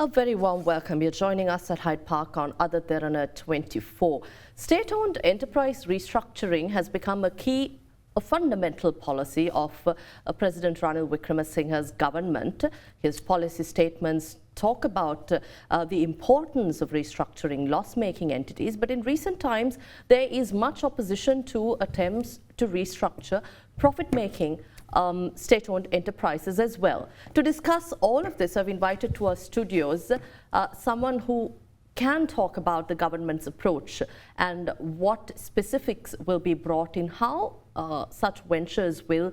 A very warm welcome. You're joining us at Hyde Park on Ada Derana 24. State-owned enterprise restructuring has become a fundamental policy of President Ranil Wickremesinghe's government. His policy statements talk about the importance of restructuring loss-making entities, but in recent times there is much opposition to attempts to restructure profit-making state-owned enterprises as well. To discuss all of this, I've invited to our studios someone who can talk about the government's approach and what specifics will be brought in, how such ventures will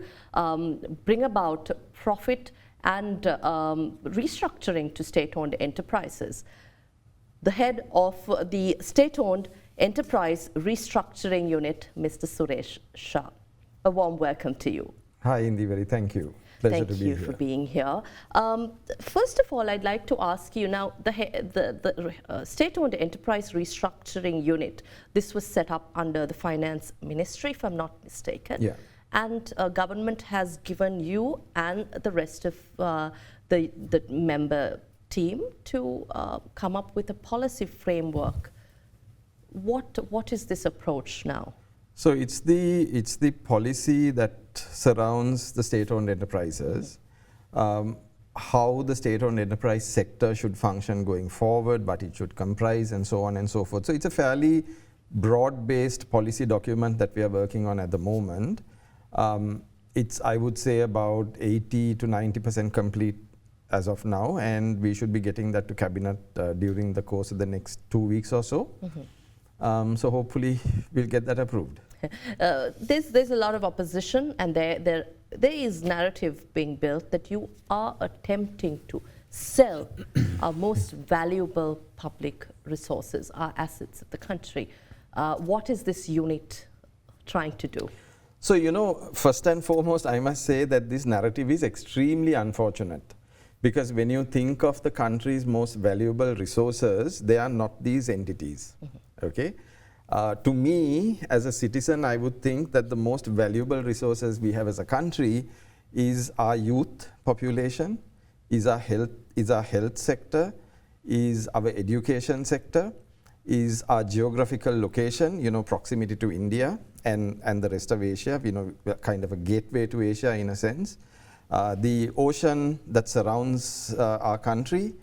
bring about profit and restructuring to state-owned enterprises. The head of the State-Owned Enterprise Restructuring Unit, Mr. Suresh Shah. A warm welcome to you. Hi, Indeewari. Thank you. Pleasure to be here. Thank you for being here. First of all, I'd like to ask you now, the State-Owned Enterprise Restructuring Unit, this was set up under the Finance Ministry, if I'm not mistaken. Yeah. And government has given you and the rest of the member team to come up with a policy framework. What is this approach now? So it's the policy that surrounds the state-owned enterprises, how the state-owned enterprise sector should function going forward, what it should comprise, and so on and so forth. So it's a fairly broad-based policy document that we are working on at the moment. It's, I would say, about 80 to 90% complete as of now, and we should be getting that to cabinet during the course of the next 2 weeks or so. So hopefully we'll get that approved. There's a lot of opposition, and there is narrative being built that you are attempting to sell our most valuable public resources, our assets of the country. What is this unit trying to do? So, you know, first and foremost, I must say that this narrative is extremely unfortunate, because when you think of the country's most valuable resources, they are not these entities. Okay? To me, as a citizen, I would think that the most valuable resources we have as a country is our youth population, is our health sector, is our education sector, is our geographical location, you know, proximity to India and the rest of Asia, you know, kind of a gateway to Asia in a sense. The ocean that surrounds our country,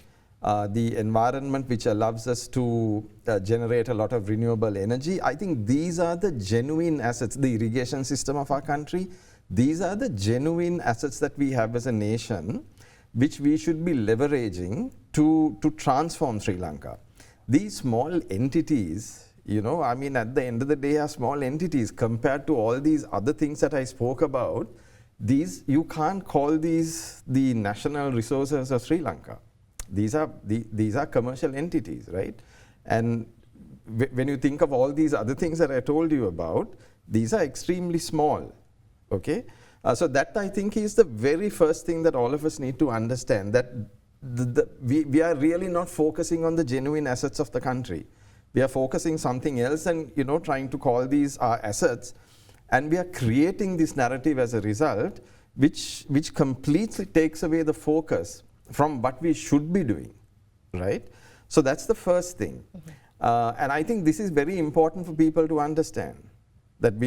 the environment which allows us to generate a lot of renewable energy. I think these are the genuine assets, the irrigation system of our country. These are the genuine assets that we have as a nation, which we should be leveraging to transform Sri Lanka. These small entities, you know, I mean, at the end of the day, are small entities compared to all these other things that I spoke about. These, you can't call these the national resources of Sri Lanka. These are commercial entities, right? And when you think of all these other things that I told you about, these are extremely small, okay? So that, I think, is the very first thing that all of us need to understand, that we are really not focusing on the genuine assets of the country. We are focusing something else and, you know, trying to call these our assets, and we are creating this narrative as a result, which completely takes away the focus from what we should be doing, right? So that's the first thing. And I think this is very important for people to understand, that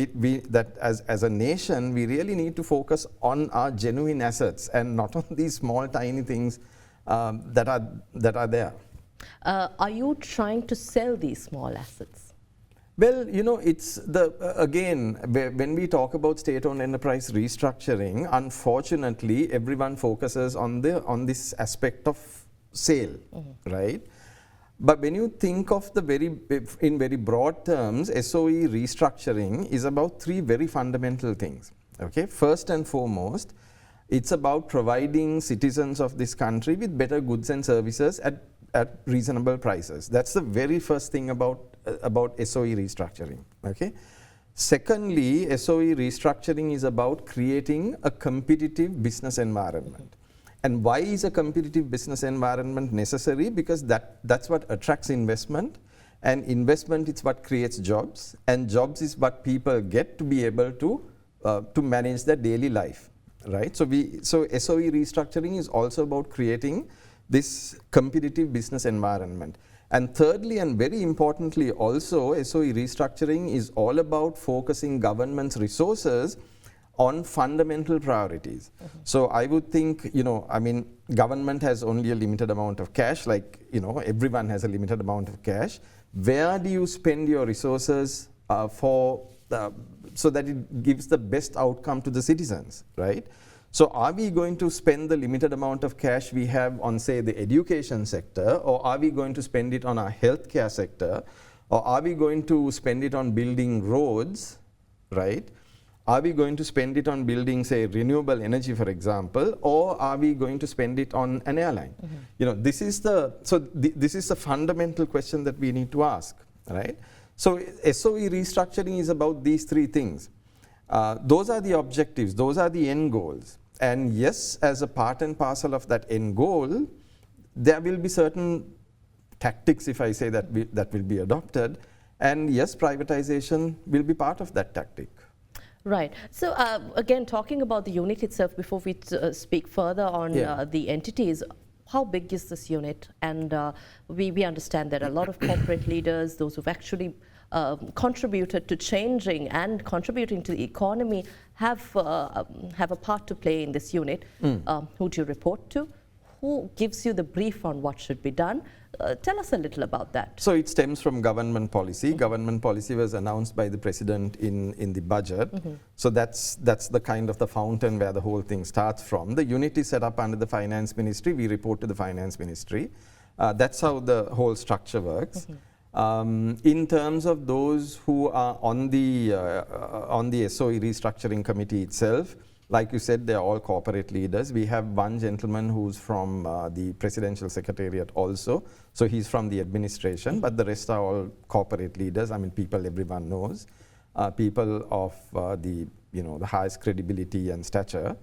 that as a nation, we really need to focus on our genuine assets and not on these small, tiny things that are there. Are you trying to sell these small assets? Well, you know, it's again, when we talk about state-owned enterprise restructuring, unfortunately, everyone focuses on this aspect of sale, right? But when you think of in very broad terms, SOE restructuring is about three very fundamental things. Okay, first and foremost, it's about providing citizens of this country with better goods and services at reasonable prices. That's the very first thing about SOE restructuring, okay? Secondly, SOE restructuring is about creating a competitive business environment. And why is a competitive business environment necessary? Because that's what attracts investment, and investment is what creates jobs, and jobs is what people get to be able to manage their daily life, right? So SOE restructuring is also about creating this competitive business environment. And thirdly, and very importantly also, SOE restructuring is all about focusing government's resources on fundamental priorities. So I would think, government has only a limited amount of cash, like, everyone has a limited amount of cash. Where do you spend your resources so that it gives the best outcome to the citizens, right? So are we going to spend the limited amount of cash we have on, say, the education sector, or are we going to spend it on our healthcare sector, or are we going to spend it on building roads, right? Are we going to spend it on building, say, renewable energy, for example, or are we going to spend it on an airline? This is the fundamental question that we need to ask, right? So SOE restructuring is about these three things. Those are the objectives, those are the end goals. And yes, as a part and parcel of that end goal, there will be certain tactics, if I say that, that will be adopted. And yes, privatization will be part of that tactic. Right. So again, talking about the unit itself, before we speak further on the entities, how big is this unit? And we understand that a lot of corporate leaders, those who've actually contributed to changing and contributing to the economy, have a part to play in this unit. Who do you report to? Who gives you the brief on what should be done? Tell us a little about that. So it stems from government policy. Government policy was announced by the president in the budget. So that's the kind of the fountain where the whole thing starts from. The unit is set up under the finance ministry. We report to the finance ministry. That's how the whole structure works. In terms of those who are on the SOE restructuring committee itself, like you said, they're all corporate leaders. We have one gentleman who's from the presidential secretariat also. So he's from the administration, but the rest are all corporate leaders. I mean, people everyone knows, people of the highest credibility and stature.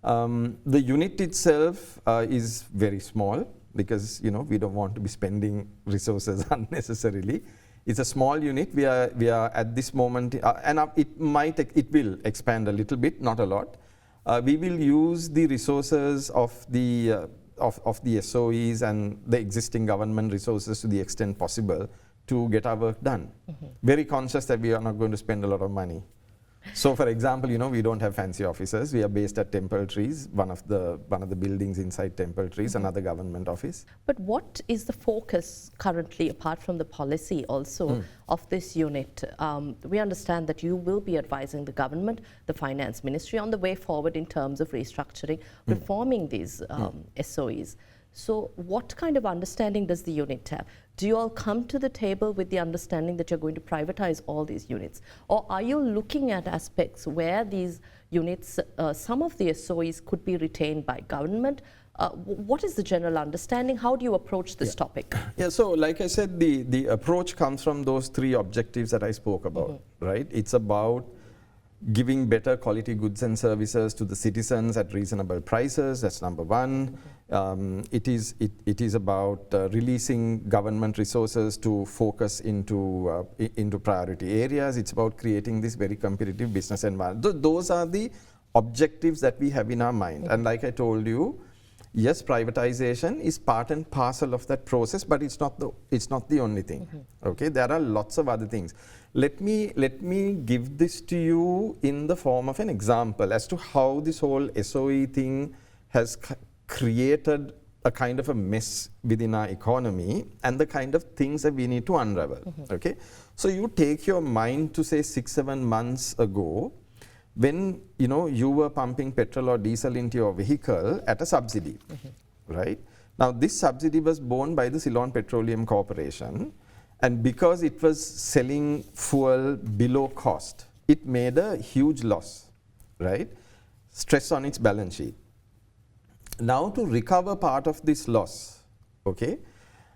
The unit itself is very small, because we don't want to be spending resources unnecessarily. It's a small unit. We are at this moment, and it will expand a little bit, not a lot. We will use the resources of the SOEs and the existing government resources to the extent possible to get our work done. Very conscious that we are not going to spend a lot of money. So, for example, we don't have fancy offices. We are based at Temple Trees, one of the buildings inside Temple Trees, another government office. But what is the focus currently, apart from the policy also, of this unit? We understand that you will be advising the government, the finance ministry, on the way forward in terms of restructuring, reforming these SOEs. So what kind of understanding does the unit have? Do you all come to the table with the understanding that you're going to privatize all these units? Or are you looking at aspects where these units, some of the SOEs could be retained by government? What is the general understanding? How do you approach this topic? Yeah, so like I said, the approach comes from those three objectives that I spoke about, right? It's about giving better quality goods and services to the citizens at reasonable prices. That's number one. It is about releasing government resources to focus into priority areas. It's about creating this very competitive business environment. Those are the objectives that we have in our mind. And like I told you, yes, privatization is part and parcel of that process, but it's not the only thing. Okay, there are lots of other things. Let me give this to you in the form of an example as to how this whole SOE thing has created a kind of a mess within our economy and the kind of things that we need to unravel. Okay, so you take your mind to, say, 6-7 months ago, when you were pumping petrol or diesel into your vehicle at a subsidy, right? Now this subsidy was borne by the Ceylon Petroleum Corporation, and because it was selling fuel below cost, it made a huge loss, right? Stress on its balance sheet. Now to recover part of this loss, okay,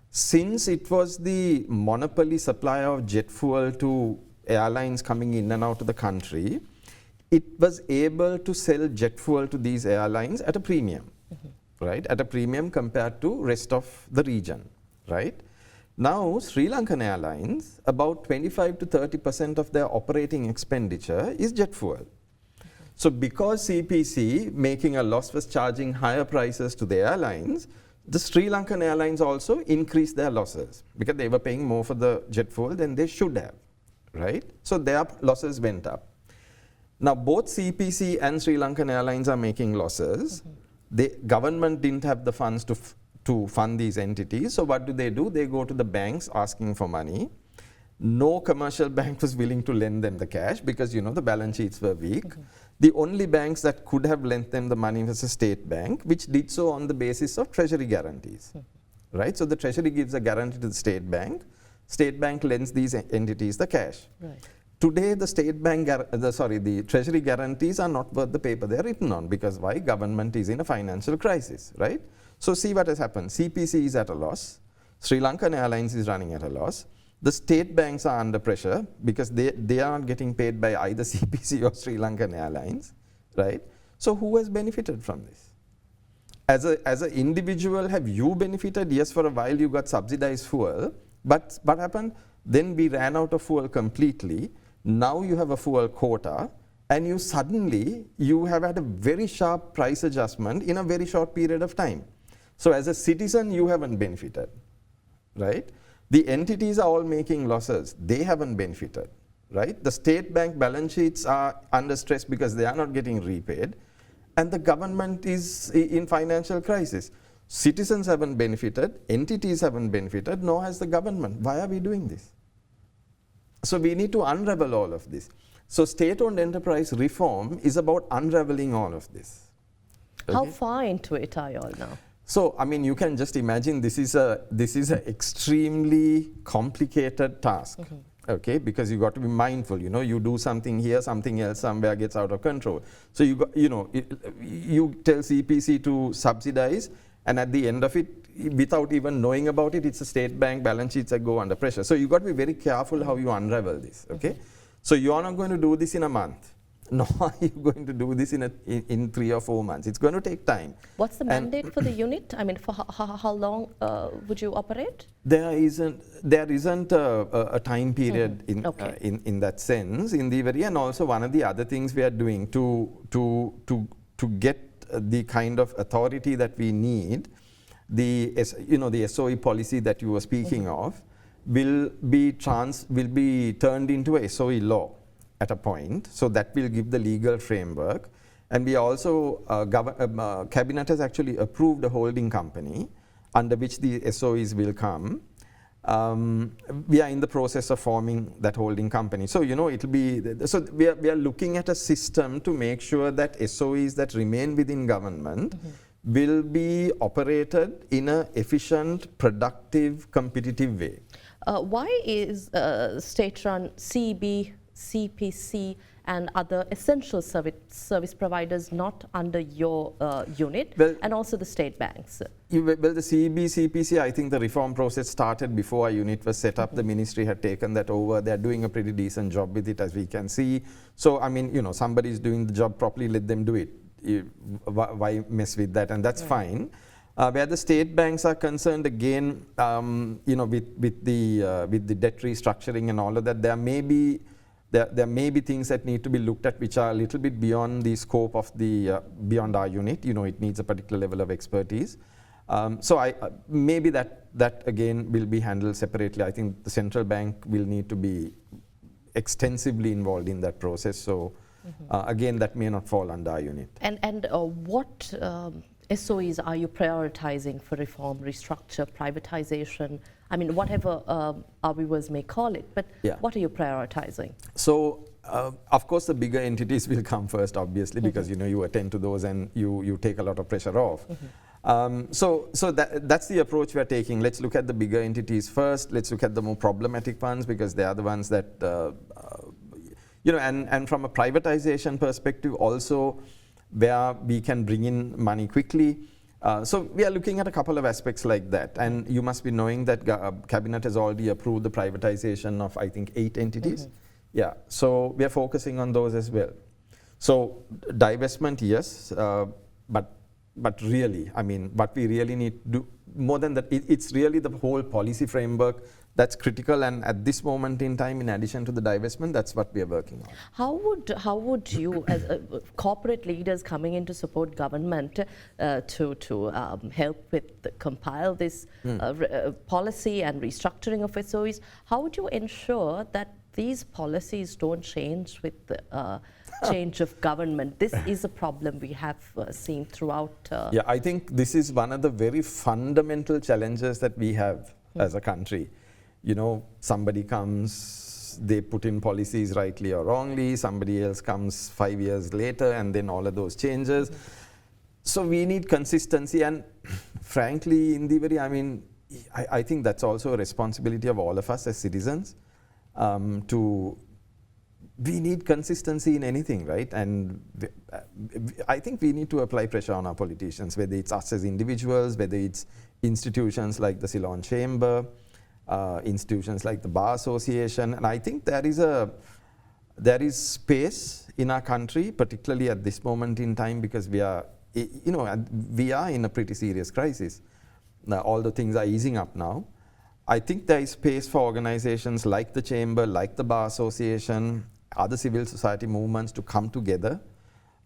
since it was the monopoly supplier of jet fuel to airlines coming in and out of the country, it was able to sell jet fuel to these airlines at a premium, right? At a premium compared to rest of the region, right? Now, Sri Lankan Airlines, about 25 to 30% of their operating expenditure is jet fuel. So because CPC, making a loss, was charging higher prices to the airlines, The Sri Lankan airlines also increased their losses because they were paying more for the jet fuel than they should have, right? So their losses went up. Now both CPC and Sri Lankan airlines are making losses. The government didn't have the funds to fund these entities. So what do? They go to the banks asking for money. No commercial bank was willing to lend them the cash because the balance sheets were weak. The only banks that could have lent them the money was a state bank, which did so on the basis of treasury guarantees, right? So the treasury gives a guarantee to the state bank lends these entities the cash. Right. Today, the state bank, the treasury guarantees are not worth the paper they are written on because why? Government is in a financial crisis, right? So see what has happened. CPC is at a loss. Sri Lankan Airlines is running at a loss. The state banks are under pressure because they are not getting paid by either CPC or Sri Lankan Airlines, right? So who has benefited from this? As an individual, have you benefited? Yes, for a while you got subsidized fuel, but what happened? Then we ran out of fuel completely. Now you have a fuel quota, and you suddenly have had a very sharp price adjustment in a very short period of time. So as a citizen, you haven't benefited, right? The entities are all making losses. They haven't benefited, right? The state bank balance sheets are under stress because they are not getting repaid, and the government is in financial crisis. Citizens haven't benefited, entities haven't benefited, nor has the government. Why are we doing this? So we need to unravel all of this. So state-owned enterprise reform is about unraveling all of this. Okay? How far into it are you all now? So, I mean, you can just imagine this is an extremely complicated task, okay? Because you got to be mindful, you do something here, something else somewhere gets out of control. So you tell CPC to subsidize, and at the end of it, without even knowing about it, it's a state bank balance sheets that go under pressure. So you got to be very careful how you unravel this, okay? So you are not going to do this in a month. Nor are you going to do this in 3 or 4 months. It's going to take time. What's the mandate for the unit? I mean, for how long would you operate? There isn't a time period in that sense, Indeewari, and also one of the other things we are doing to get the kind of authority that we need, the SOE policy that you were speaking of will be turned into a SOE law at a point, so that will give the legal framework. And we also, Cabinet has actually approved a holding company under which the SOEs will come. We are in the process of forming that holding company. So, it'll be, so we are looking at a system to make sure that SOEs that remain within government will be operated in an efficient, productive, competitive way. Why is state-run CBCPC and other essential service providers not under your unit, and also the state banks? Well, the CBCPC, I think the reform process started before our unit was set up. The ministry had taken that over. They're doing a pretty decent job with it, as we can see. So, I mean, somebody is doing the job properly, let them do it. Why mess with that? And that's fine. Where the state banks are concerned, again, with the debt restructuring and all of that, there may be things that need to be looked at which are a little bit beyond the scope of beyond our unit. It needs a particular level of expertise. So maybe that again will be handled separately. I think the central bank will need to be extensively involved in that process. So again, that may not fall under our unit. And what SOEs are you prioritizing for reform, restructure, privatization? I mean, whatever our viewers may call it, but what are you prioritizing? So, of course, the bigger entities will come first, obviously, because you attend to those and you take a lot of pressure off. So that's the approach we are taking. Let's look at the bigger entities first. Let's look at the more problematic ones because they are the ones that and from a privatization perspective also, where we can bring in money quickly. So we are looking at a couple of aspects like that. And you must be knowing that Cabinet has already approved the privatization of, I think, 8 entities. Yeah, so we are focusing on those as well. So divestment, yes, but really, I mean, what we really need to do, more than that, it's really the whole policy framework that's critical, and at this moment in time, in addition to the divestment, that's what we are working on. How would you, as corporate leaders coming in to support government to help with compile this policy and restructuring of SOEs, how would you ensure that these policies don't change with the change of government? This is a problem we have seen throughout. Yeah, I think this is one of the very fundamental challenges that we have as a country. You know, somebody comes, they put in policies rightly or wrongly, somebody else comes 5 years later, and then all of those changes. So we need consistency, and frankly, Indeewari, I mean, I think that's also a responsibility of all of us as citizens. We need consistency in anything, right? And I think we need to apply pressure on our politicians, whether it's us as individuals, whether it's institutions like the Ceylon Chamber, institutions like the Bar Association. And I think there is space in our country, particularly at this moment in time, because we are in a pretty serious crisis. Now, all the things are easing up now. I think there is space for organizations like the Chamber, like the Bar Association, other civil society movements to come together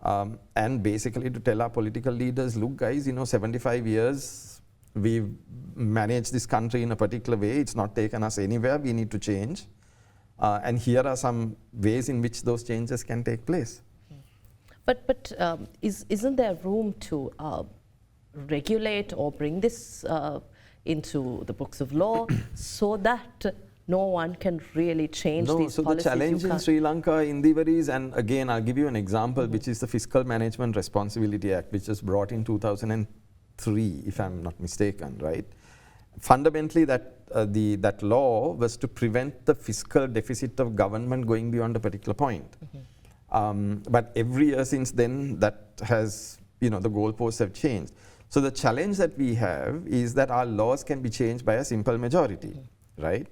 and basically to tell our political leaders, look guys, 75 years, we've managed this country in a particular way, it's not taken us anywhere, we need to change. And here are some ways in which those changes can take place. But isn't there room to regulate or bring this into the books of law so that no one can really change these policies? No, so the challenge in Sri Lanka, Indeewari, is, and again I'll give you an example, which is the Fiscal Management Responsibility Act, which was brought in 2003, if I'm not mistaken, right? Fundamentally, that law was to prevent the fiscal deficit of government going beyond a particular point. But every year since then, that has, the goalposts have changed. So the challenge that we have is that our laws can be changed by a simple majority, right?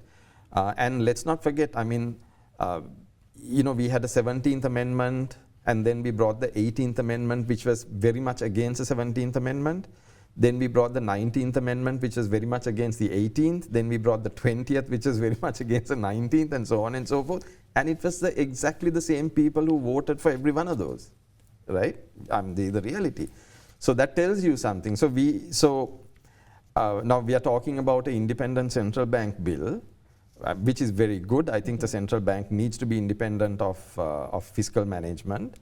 And let's not forget, I mean, we had a 17th Amendment, and then we brought the 18th Amendment, which was very much against the 17th Amendment. Then we brought the 19th Amendment, which was very much against the 18th. Then we brought the 20th, which was very much against the 19th, and so on and so forth. And it was exactly the same people who voted for every one of those, right? The reality. So that tells you something. So now we are talking about an independent central bank bill, which is very good. I think the central bank needs to be independent of fiscal management.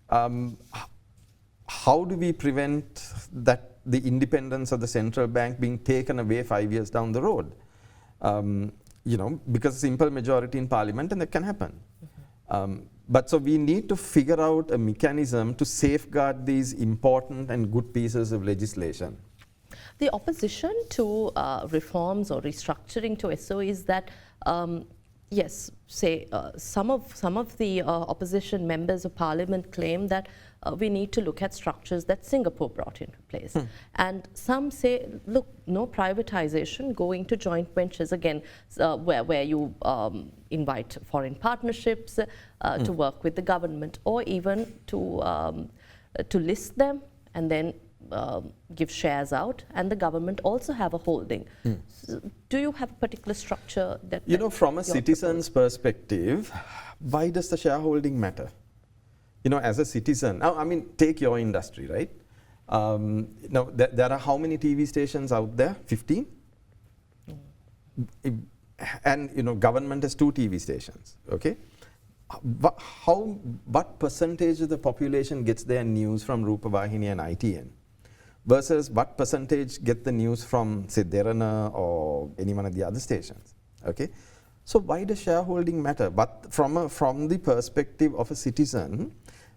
How do we prevent that the independence of the central bank being taken away 5 years down the road? Because a simple majority in parliament, and that can happen. But so we need to figure out a mechanism to safeguard these important and good pieces of legislation. The opposition to reforms or restructuring to SOEs that, yes, say some of the opposition members of parliament claim that we need to look at structures that Singapore brought into place. And some say, look, no privatization, going to joint ventures again, where you invite foreign partnerships to work with the government, or even to list them and then give shares out, and the government also have a holding. So do you have a particular structure that... from a citizen's perspective, why does the shareholding matter? As a citizen, I mean, take your industry, right? Now, there are how many TV stations out there? 15? And, government has 2 TV stations, okay? What percentage of the population gets their news from Rupavahini and ITN? Versus what percentage get the news from, say, Derana or any one of the other stations, okay? So why does shareholding matter? But from the perspective of a citizen,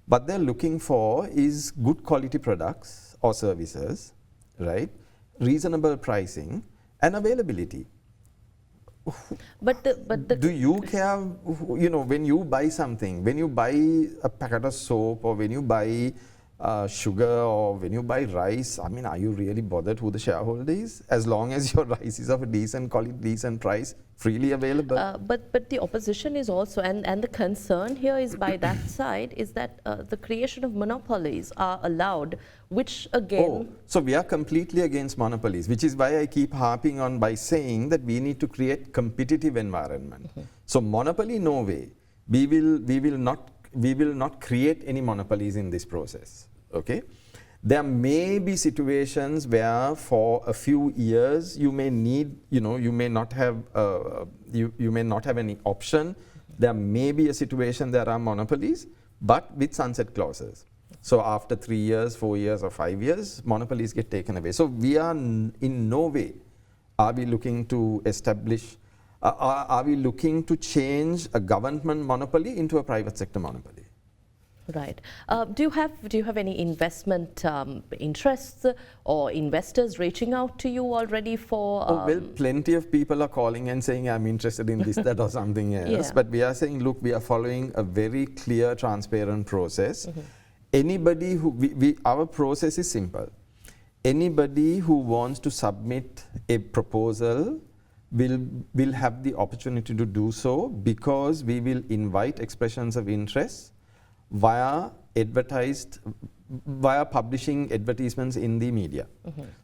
what they're looking for is good quality products or services, right? Reasonable pricing and availability. Do you care, when you buy something, when you buy a packet of soap, or when you buy sugar or when you buy rice, I mean, are you really bothered who the shareholder is? As long as your rice is of a decent quality, decent price, freely available. But the opposition is also, and the concern here is by that side, is that the creation of monopolies are allowed, which again... So we are completely against monopolies, which is why I keep harping on by saying that we need to create competitive environment. So monopoly, no way. We will not create any monopolies in this process. Okay, there may be situations where for a few years you may need, you may not have you may not have any option. There may be a situation there are monopolies, but with sunset clauses. So after 3 years, 4 years, or 5 years, monopolies get taken away. So we are in no way are we looking to establish. Are we looking to change a government monopoly into a private sector monopoly? Right. Do you have any investment interests or investors reaching out to you already for? Well, plenty of people are calling and saying, I'm interested in this, that, or something else. Yeah. But we are saying, look, we are following a very clear, transparent process. Anybody who, our process is simple. Anybody who wants to submit a proposal will have the opportunity to do so, because we will invite expressions of interest via publishing advertisements in the media.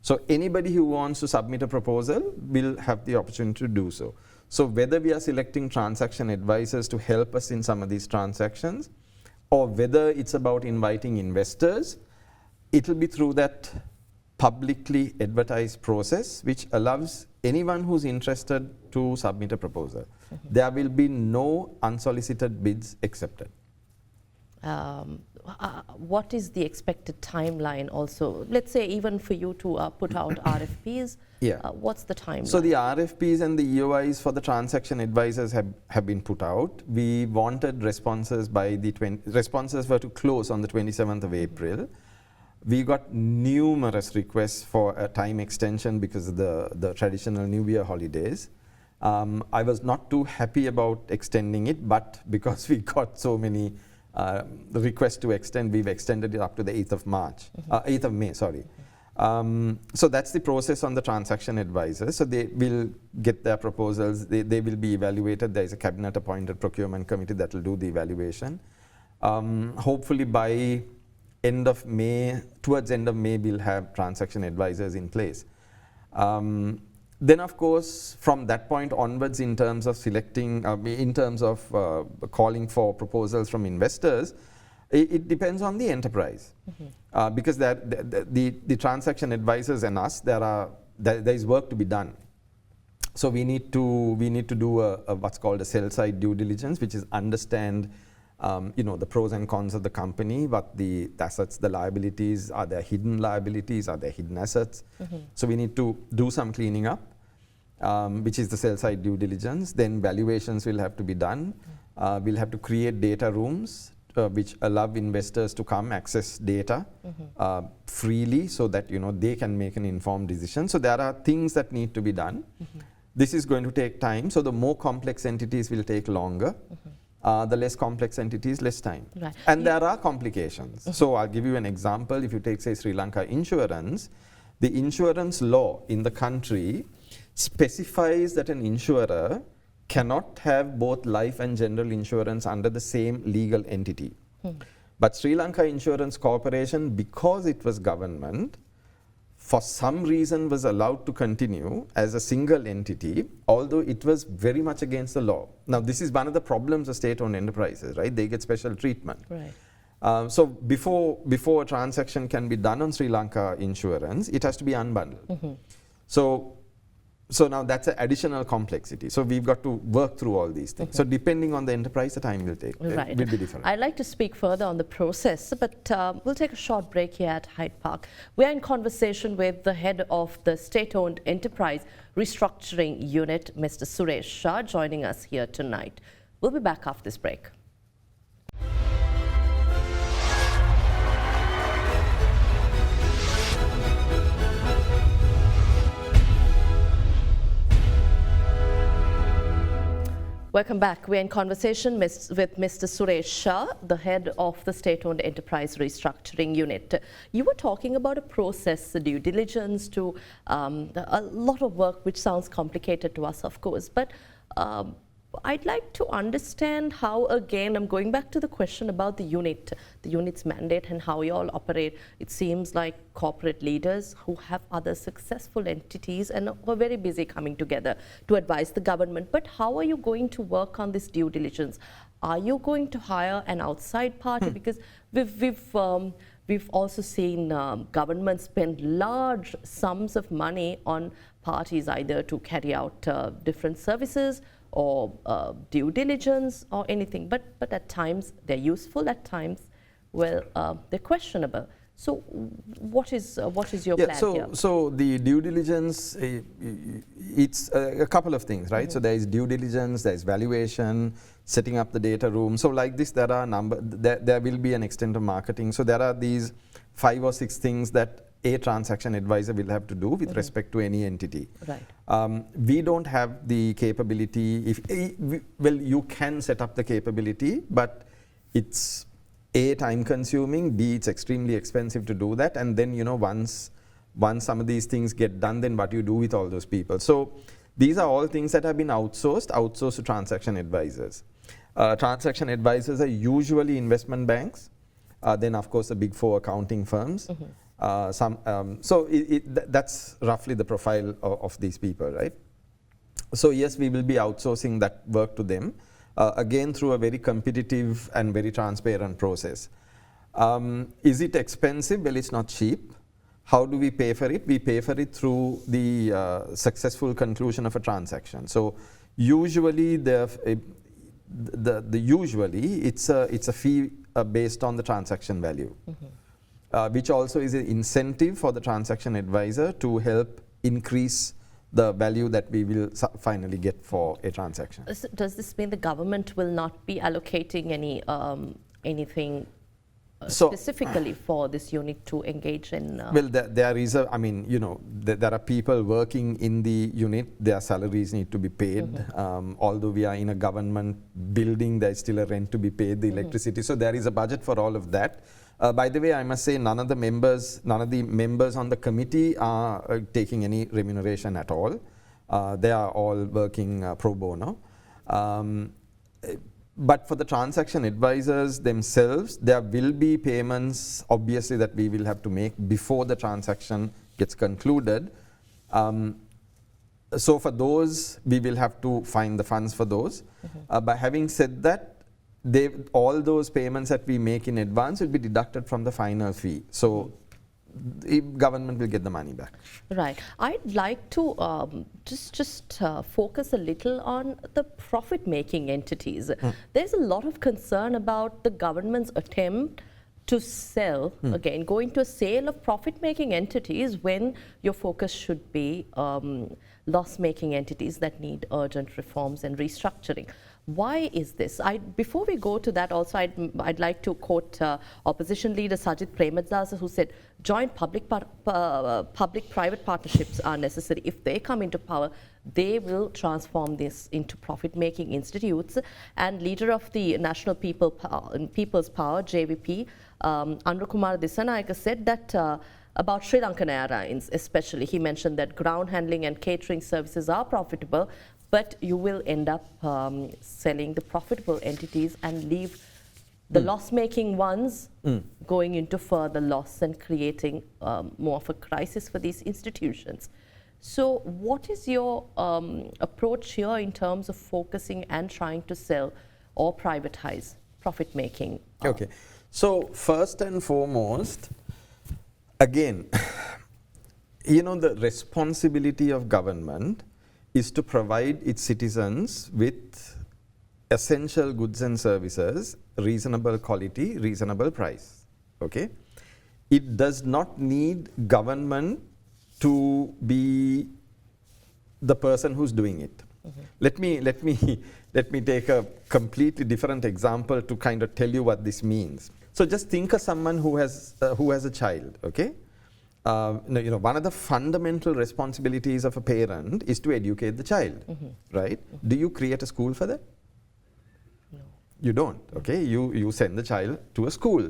So anybody who wants to submit a proposal will have the opportunity to do so. So whether we are selecting transaction advisors to help us in some of these transactions, or whether it's about inviting investors, it will be through that publicly advertised process, which allows anyone who's interested to submit a proposal. There will be no unsolicited bids accepted. What is the expected timeline also? Let's say even for you to put out RFPs, what's the timeline? So the RFPs and the EOIs for the transaction advisors have been put out. We wanted responses by responses were to close on the 27th of April. We got numerous requests for a time extension because of the traditional New Year holidays. I was not too happy about extending it, but because we got so many requests to extend, we've extended it up to the 8th of March, 8th of May, sorry. So that's the process on the transaction advisors. So they will get their proposals, they will be evaluated. There is a cabinet appointed procurement committee that will do the evaluation. Hopefully by end of May, towards end of May, we'll have transaction advisors in place. Then of course, from that point onwards, in terms of selecting, in terms of calling for proposals from investors, it depends on the enterprise. Because the transaction advisors and us, there is work to be done. So we need to do what's called a sell side due diligence, which is understand the pros and cons of the company, what the assets, the liabilities, are there hidden liabilities, are there hidden assets. So we need to do some cleaning up, which is the sell side due diligence. Then valuations will have to be done. We'll have to create data rooms which allow investors to come access data freely, so that they can make an informed decision. So there are things that need to be done. This is going to take time. So the more complex entities will take longer. The less complex entities, less time. Right. And there are complications. So I'll give you an example. If you take, say, Sri Lanka insurance, the insurance law in the country specifies that an insurer cannot have both life and general insurance under the same legal entity. But Sri Lanka Insurance Corporation, because it was government, for some reason was allowed to continue as a single entity, although it was very much against the law. Now, this is one of the problems of state-owned enterprises, right? They get special treatment. Right. So before a transaction can be done on Sri Lanka insurance, it has to be unbundled. So now that's an additional complexity. So we've got to work through all these things. So depending on the enterprise, the time will take. Right. Will be different. I'd like to speak further on the process, but we'll take a short break here at Hyde Park. We're in conversation with the head of the state-owned enterprise restructuring unit, Mr. Suresh Shah, joining us here tonight. We'll be back after this break. Welcome back. We're in conversation with Mr. Suresh Shah, the head of the State-Owned Enterprise Restructuring Unit. You were talking about a process, the due diligence to a lot of work which sounds complicated to us, of course, but I'd like to understand how, again, I'm going back to the question about the unit's mandate and how you all operate. It seems like corporate leaders who have other successful entities and are very busy coming together to advise the government. But how are you going to work on this due diligence? Are you going to hire an outside party? Because we've also seen governments spend large sums of money on parties either to carry out different services or due diligence or anything, but at times they're useful, at times, well, they're questionable. So what is your plan here? So the due diligence, it's a couple of things, right? So there is due diligence, there is valuation, setting up the data room. So like this, there are there will be an extent of marketing. So there are these 5 or 6 things that a transaction advisor will have to do with respect to any entity. Right. We don't have the capability. Well, you can set up the capability, but it's A, time consuming, B, it's extremely expensive to do that, and then once some of these things get done, then what you do with all those people. So these are all things that have been outsourced to transaction advisors. Transaction advisors are usually investment banks, then of course the big 4 accounting firms. So that's roughly the profile of these people, right? So yes, we will be outsourcing that work to them, again through a very competitive and very transparent process. Is it expensive? Well, it's not cheap. How do we pay for it? We pay for it through the successful conclusion of a transaction. So usually usually it's a fee based on the transaction value. Which also is an incentive for the transaction advisor to help increase the value that we will finally get for a transaction. Does this mean the government will not be allocating anything specifically for this unit to engage in? Well, there is a, I mean, there are people working in the unit, their salaries need to be paid. Although we are in a government building, there is still a rent to be paid, the electricity. So there is a budget for all of that. By the way, I must say none of the members on the committee are taking any remuneration at all. They are all working pro bono. But for the transaction advisors themselves, there will be payments, obviously, that we will have to make before the transaction gets concluded. So for those, we will have to find the funds for those. But having said that, all those payments that we make in advance will be deducted from the final fee. So the government will get the money back. Right. I'd like to just focus a little on the profit-making entities. There's a lot of concern about the government's attempt to sell, again, going to a sale of profit-making entities when your focus should be loss-making entities that need urgent reforms and restructuring. Why is this? Before we go to that, also I'd like to quote opposition leader Sajid Premadasa, who said joint public-private partnerships are necessary. If they come into power, they will transform this into profit-making institutes. And leader of the National People's Power, JVP, Anurakumara Dissanayake, said that about Sri Lankan Airlines especially. He mentioned that ground handling and catering services are profitable, but you will end up selling the profitable entities and leave the loss-making ones going into further loss and creating more of a crisis for these institutions. So what is your approach here in terms of focusing and trying to sell or privatize profit-making? Okay. So first and foremost, again, the responsibility of government is to provide its citizens with essential goods and services, reasonable quality, reasonable price. Okay? It does not need government to be the person who's doing it. Let me take a completely different example to kind of tell you what this means. So just think of someone who has a child. Okay? One of the fundamental responsibilities of a parent is to educate the child, right? Do you create a school for that? You don't, okay? You send the child to a school,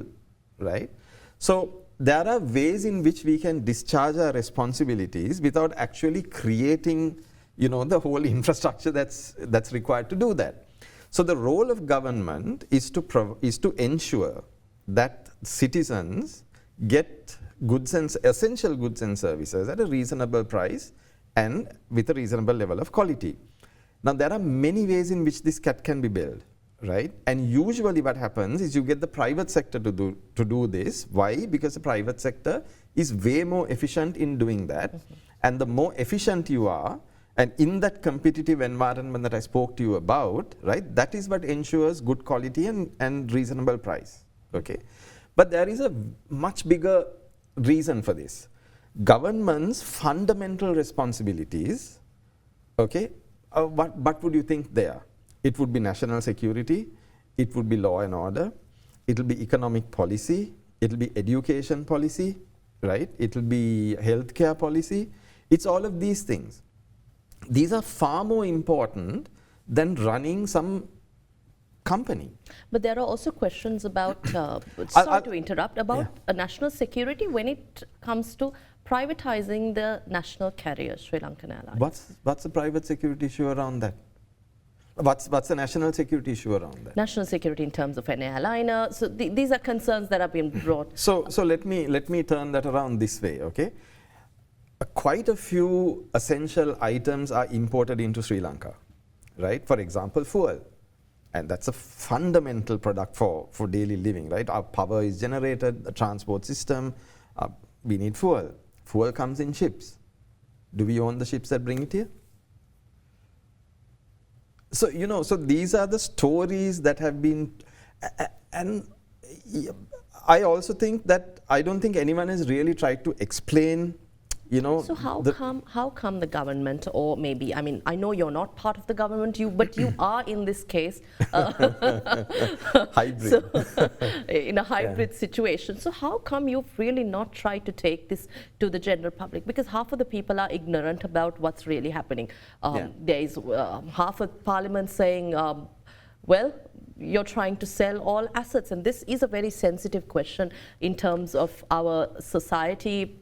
right? So there are ways in which we can discharge our responsibilities without actually creating, the whole infrastructure that's required to do that. So the role of government is to ensure that citizens get essential goods and services at a reasonable price and with a reasonable level of quality. Now there are many ways in which this can be built, right? And usually what happens is you get the private sector to do this. Why? Because the private sector is way more efficient in doing that. And the more efficient you are, and in that competitive environment that I spoke to you about, right, that is what ensures good quality and reasonable price, okay? But there is a much bigger reason for this. Government's fundamental responsibilities, okay, what would you think they are? It would be national security, it would be law and order, it will be economic policy, it will be education policy, right? It will be healthcare policy. It's all of these things. These are far more important than running some company. But there are also questions about, sorry to interrupt, about national security when it comes to privatizing the national carrier, Sri Lankan Airlines. What's the private security issue around that? What's the national security issue around that? National security in terms of an airliner. So these are concerns that have been brought. So let me turn that around this way, okay? Quite a few essential items are imported into Sri Lanka, right? For example, fuel. And that's a fundamental product for daily living, right? Our power is generated, the transport system, we need fuel. Fuel comes in ships. Do we own the ships that bring it here? So, so these are the stories that have been, and I also think that I don't think anyone has really tried to explain, So how come the government, or maybe, I mean, I know you're not part of the government, but you are in this case hybrid. So, in a hybrid situation. So how come you've really not tried to take this to the general public? Because half of the people are ignorant about what's really happening. There is half of parliament saying, well, you're trying to sell all assets, and this is a very sensitive question in terms of our society,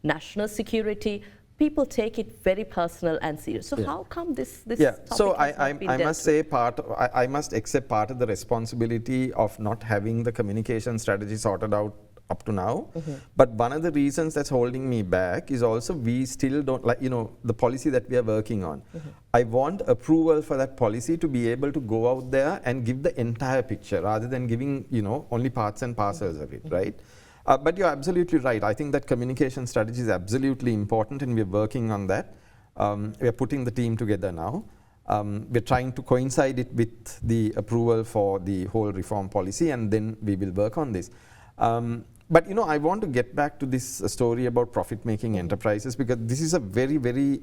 national security. People take it very personal and serious. So how come this topic so has not been I dealt must with? say I must accept part of the responsibility of not having the communication strategy sorted out up to now. But one of the reasons that's holding me back is also we still don't, like, the policy that we are working on. I want approval for that policy to be able to go out there and give the entire picture rather than giving, only parts and parcels of it, right? But you're absolutely right. I think that communication strategy is absolutely important, and we're working on that. We're putting the team together now. We're trying to coincide it with the approval for the whole reform policy, and then we will work on this. But I want to get back to this story about profit-making enterprises, because this is a very, very,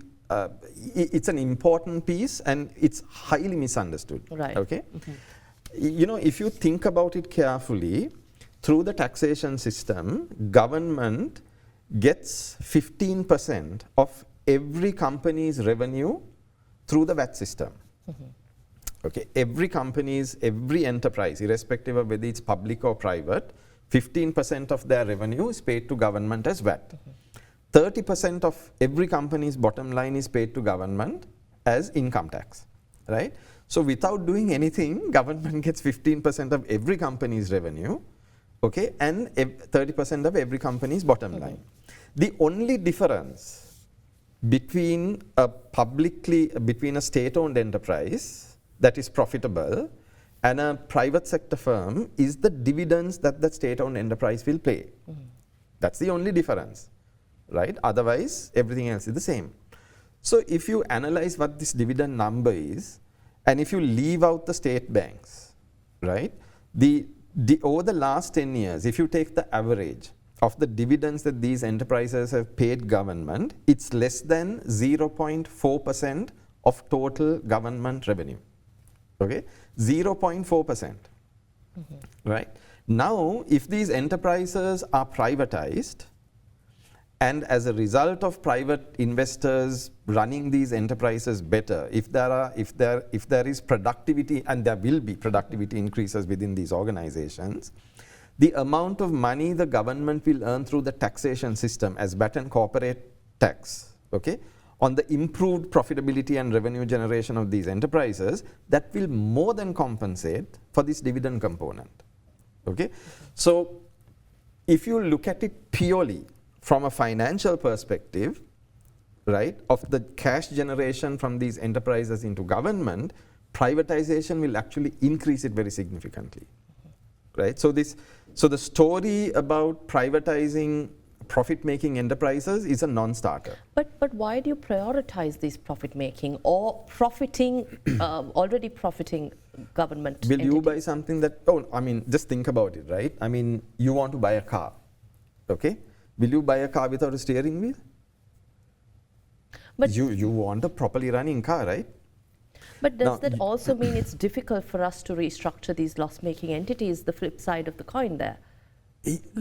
it's an important piece, and it's highly misunderstood. Right. Okay. If you think about it carefully, through the taxation system, government gets 15% of every company's revenue through the VAT system. Okay, every enterprise, irrespective of whether it's public or private, 15% of their revenue is paid to government as VAT. 30% of every company's bottom line is paid to government as income tax, right? So without doing anything, government gets 15% of every company's revenue, okay, and 30% of every company's bottom line. The only difference between a state-owned enterprise that is profitable and a private sector firm is the dividends that the state-owned enterprise will pay. That's the only difference, right? Otherwise, everything else is the same. So if you analyze what this dividend number is, and if you leave out the state banks, right, over the last 10 years, if you take the average of the dividends that these enterprises have paid government, it's less than 0.4% of total government revenue. Okay, 0.4%. Right? Now, if these enterprises are privatized And as a result of private investors running these enterprises better, if there is productivity, and there will be productivity increases within these organizations, the amount of money the government will earn through the taxation system as VAT and corporate tax, okay, on the improved profitability and revenue generation of these enterprises, that will more than compensate for this dividend component, okay? So if you look at it purely from a financial perspective, right, of the cash generation from these enterprises into government, privatization will actually increase it very significantly, right? So the story about privatizing profit-making enterprises is a non-starter. But why do you prioritize these profit-making or profiting, already profiting government Will entities? you buy something that, oh, I mean, just think about it, right? I mean, you want to buy a car, okay? Will you buy a car without a steering wheel? But you want a properly running car, right? But does that also mean it's difficult for us to restructure these loss-making entities, the flip side of the coin there?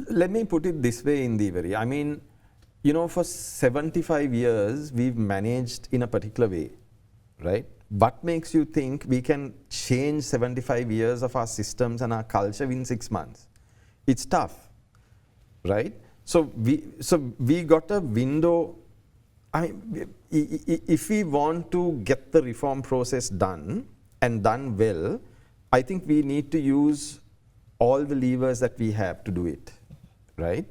Let me put it this way, Indeewari. I mean, you know, for 75 years, we've managed in a particular way, right? What makes you think we can change 75 years of our systems and our culture in 6 months? It's tough, right? So we got a window. I mean, if we want to get the reform process done and done well, I think we need to use all the levers that we have to do it, right?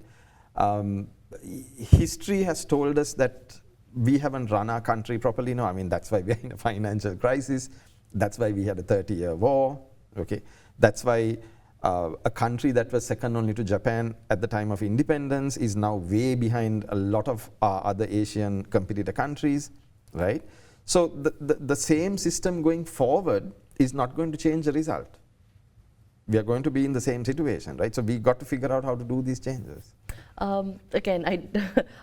History has told us that we haven't run our country properly. No, I mean, that's why we're in a financial crisis. That's why we had a 30-year war, okay? That's why a country that was second only to Japan at the time of independence is now way behind a lot of other Asian competitor countries, right? So the same system going forward is not going to change the result. We are going to be in the same situation, right? So we got to figure out how to do these changes. Again,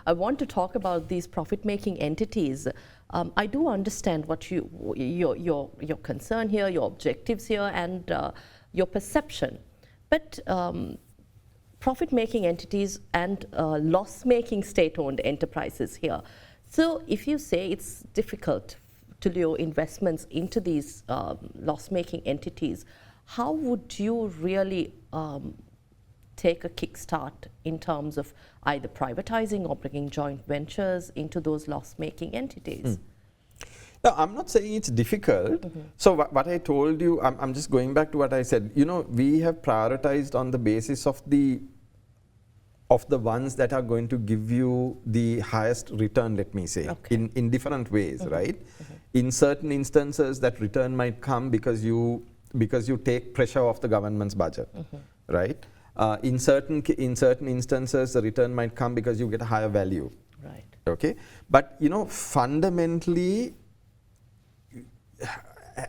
I want to talk about these profit-making entities. I do understand what your concern here, your objectives here, and your perception. But profit-making entities and loss-making state-owned enterprises here. So if you say it's difficult to lure investments into these loss-making entities, how would you really take a kickstart in terms of either privatizing or bringing joint ventures into those loss-making entities? No, I'm not saying it's difficult. So what I told you, I'm just going back to what I said. You know, we have prioritized on the basis of the ones that are going to give you the highest return, let me say, okay, in different ways, right? In certain instances, that return might come because you take pressure off the government's budget, right? In certain instances, the return might come because you get a higher value, right? Okay, but you know, fundamentally,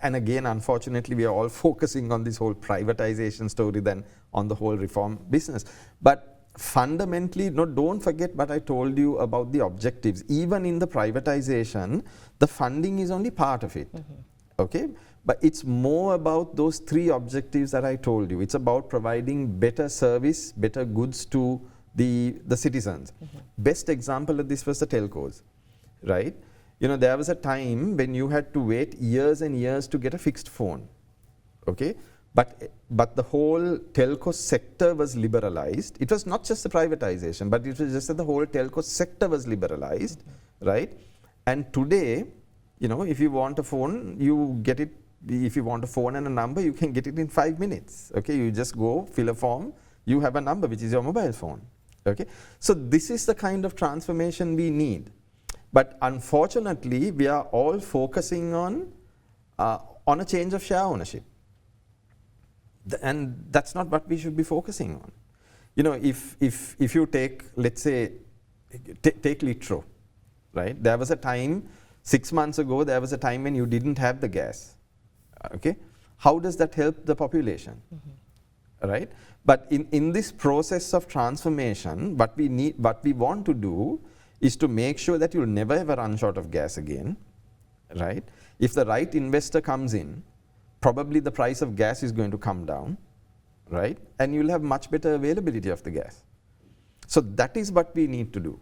and again, unfortunately, we are all focusing on this whole privatization story than on the whole reform business. But fundamentally, no, don't forget what I told you about the objectives. Even in the privatization, the funding is only part of it, okay? But it's more about those 3 objectives that I told you. It's about providing better service, better goods to the citizens. Best example of this was the telcos, right? You know, there was a time when you had to wait years and years to get a fixed phone, okay? But the whole telco sector was liberalized. It was not just the privatization, but it was just that the whole telco sector was liberalized, right? And today, you know, if you want a phone, you get it. If you want a phone and a number, you can get it in 5 minutes, okay? You just go, fill a form, you have a number, which is your mobile phone, okay? So this is the kind of transformation we need. But unfortunately, we are all focusing on a change of share ownership. And that's not what we should be focusing on. You know, if you take, let's say, take Litro, right? There was a time, 6 months ago, there was a time when you didn't have the gas, okay? How does that help the population, right? But in this process of transformation, what we want to do is to make sure that you'll never ever run short of gas again, right? If the right investor comes in, probably the price of gas is going to come down, right? And you'll have much better availability of the gas. So that is what we need to do,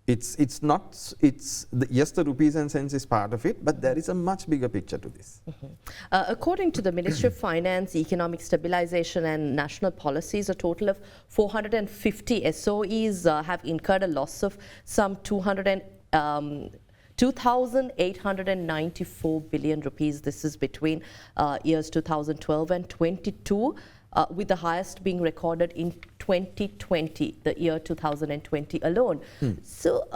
It's not, yes, the rupees and cents is part of it, but there is a much bigger picture to this. According to the Ministry of Finance, Economic Stabilization and National Policies, a total of 450 SOEs have incurred a loss of some 2,894 billion rupees. This is between years 2012 and 22. With the highest being recorded in 2020, the year 2020 alone. So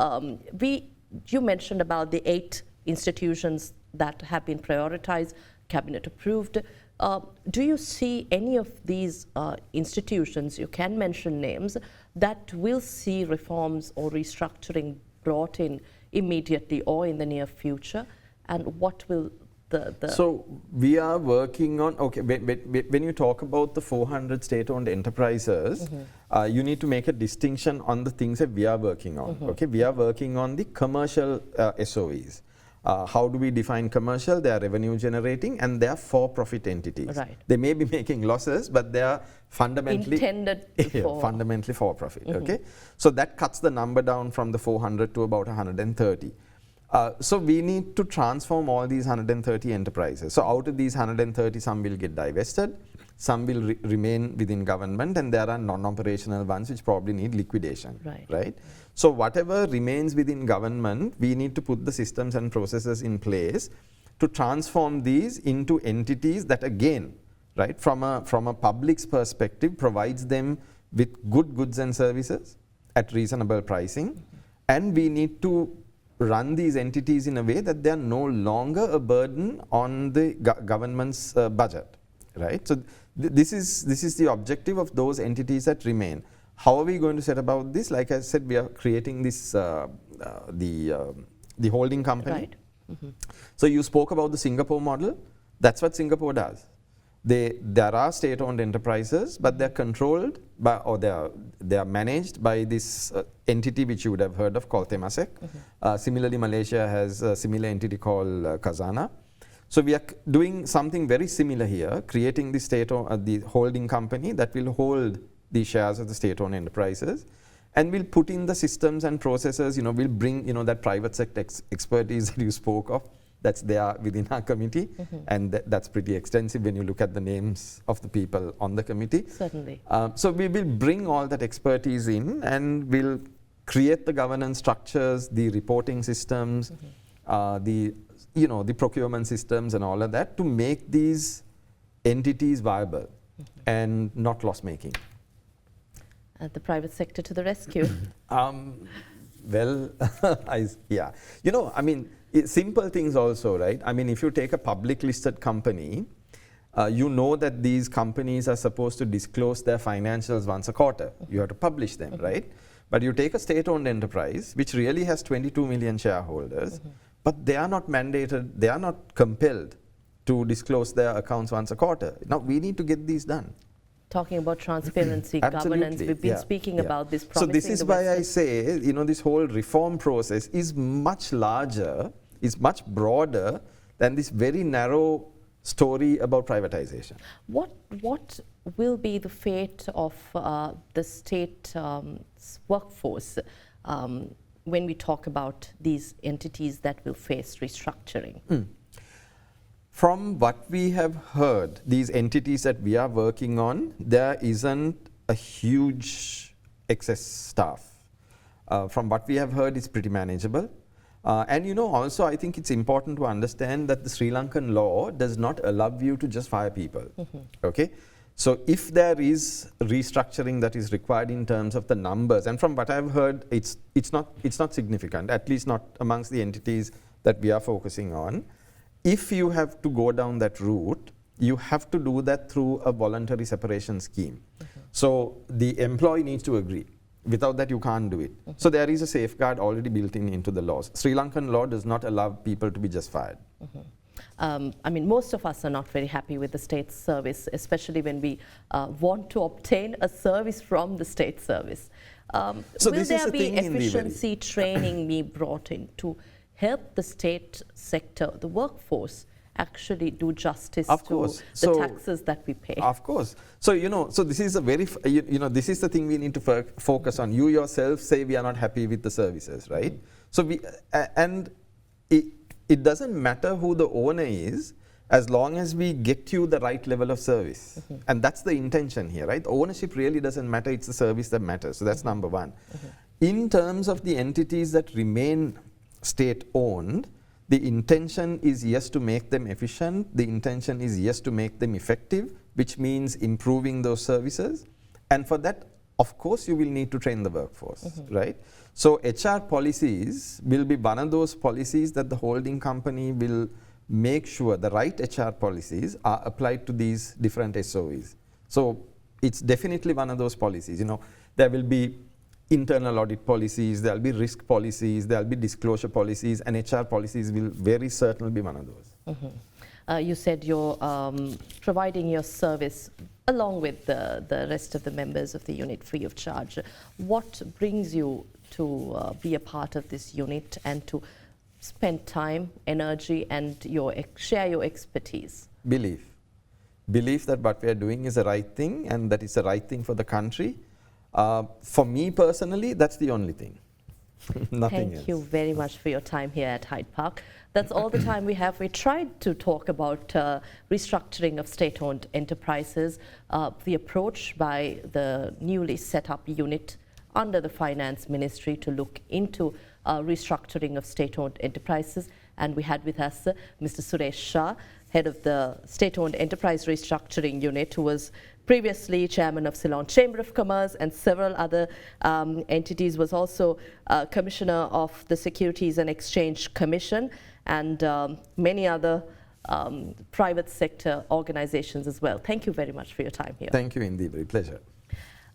you mentioned about the 8 institutions that have been prioritized, cabinet approved. Do you see any of these institutions, you can mention names, that will see reforms or restructuring brought in immediately or in the near future? And what will So we are working on, okay, when you talk about the 400 state-owned enterprises, you need to make a distinction on the things that we are working on. Okay, we are working on the commercial SOEs. How do we define commercial? They are revenue generating and they are for-profit entities. Right. They may be making losses, but they are fundamentally intended for fundamentally for-profit. Okay, so that cuts the number down from the 400 to about 130. So we need to transform all these 130 enterprises. So out of these 130, some will get divested, some will remain within government, and there are non-operational ones which probably need liquidation. Right? So whatever remains within government, we need to put the systems and processes in place to transform these into entities that, again, right, from a public's perspective, provides them with good goods and services at reasonable pricing, and we need to run these entities in a way that they are no longer a burden on the government's budget, right? So this is the objective of those entities that remain. How are we going to set about this? Like I said, we are creating this the holding company. Right. So you spoke about the Singapore model. That's what Singapore does. There are state-owned enterprises, but they're controlled by, or they are managed by this entity which you would have heard of called Temasek. Similarly, Malaysia has a similar entity called Khazanah. So we are doing something very similar here, creating the the holding company that will hold the shares of the state-owned enterprises, and we'll put in the systems and processes. We'll bring that private sector expertise that you spoke of. That's there within our committee, and that's pretty extensive when you look at the names of the people on the committee. Certainly. So we will bring all that expertise in, and we'll create the governance structures, the reporting systems, the procurement systems, and all of that to make these entities viable and not loss-making. The private sector to the rescue. Well, yeah. I mean, simple things also, right? I mean, if you take a public listed company, you know that these companies are supposed to disclose their financials once a quarter. You have to publish them, right? But you take a state-owned enterprise, which really has 22 million shareholders, but they are not mandated, they are not compelled to disclose their accounts once a quarter. Now, we need to get these done. Talking about transparency, governance, we've been speaking about this. So this is why I say, this whole reform process is much larger, is much broader than this very narrow story about privatization. What will be the fate of the state workforce when we talk about these entities that will face restructuring? From what we have heard, these entities that we are working on, there isn't a huge excess staff. From what we have heard, it's pretty manageable. And also I think it's important to understand that the Sri Lankan law does not allow you to just fire people. Okay? So if there is restructuring that is required in terms of the numbers, and from what I've heard, it's not significant, at least not amongst the entities that we are focusing on. If you have to go down that route, you have to do that through a voluntary separation scheme. So the employee needs to agree. Without that, you can't do it. So there is a safeguard already built into the laws. Sri Lankan law does not allow people to be just fired. I mean, most of us are not very happy with the state service, especially when we want to obtain a service from the state service. So will there be efficiency training be brought in to help the state sector, the workforce, actually do justice Of to course. the So- taxes that we pay. Of course. So, so this is a very, this is the thing we need to focus on. You yourself say we are not happy with the services, right? So and it doesn't matter who the owner is, as long as we get you the right level of service. And that's the intention here, right? Ownership really doesn't matter, it's the service that matters. So that's number one. In terms of the entities that remain state-owned, the intention is yes to make them efficient, the intention is yes to make them effective, which means improving those services. And for that, of course, you will need to train the workforce, right? So HR policies will be one of those policies that the holding company will make sure the right HR policies are applied to these different SOEs. So it's definitely one of those policies. There will be internal audit policies, there will be risk policies, there will be disclosure policies, and HR policies will very certainly be one of those. You said you're providing your service along with the rest of the members of the unit free of charge. What brings you to be a part of this unit and to spend time, energy, and share your expertise? Belief that what we are doing is the right thing and that it's the right thing for the country. For me personally, that's the only thing. Nothing else. Thank you very much for your time here at Hyde Park. That's all the time we have. We tried to talk about restructuring of state-owned enterprises, the approach by the newly set up unit under the Finance Ministry to look into restructuring of state-owned enterprises. And we had with us Mr. Suresh Shah, head of the State-Owned Enterprise Restructuring Unit, who was previously chairman of Ceylon Chamber of Commerce and several other entities, was also commissioner of the Securities and Exchange Commission and many other private sector organizations as well. Thank you very much for your time here. Thank you, Indeewari. Pleasure.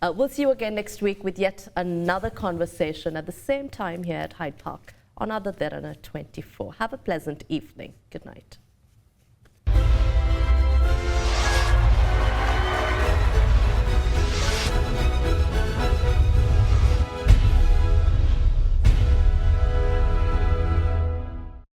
We'll see you again next week with yet another conversation at the same time here at Hyde Park on AdaDerana 24. Have a pleasant evening. Good night.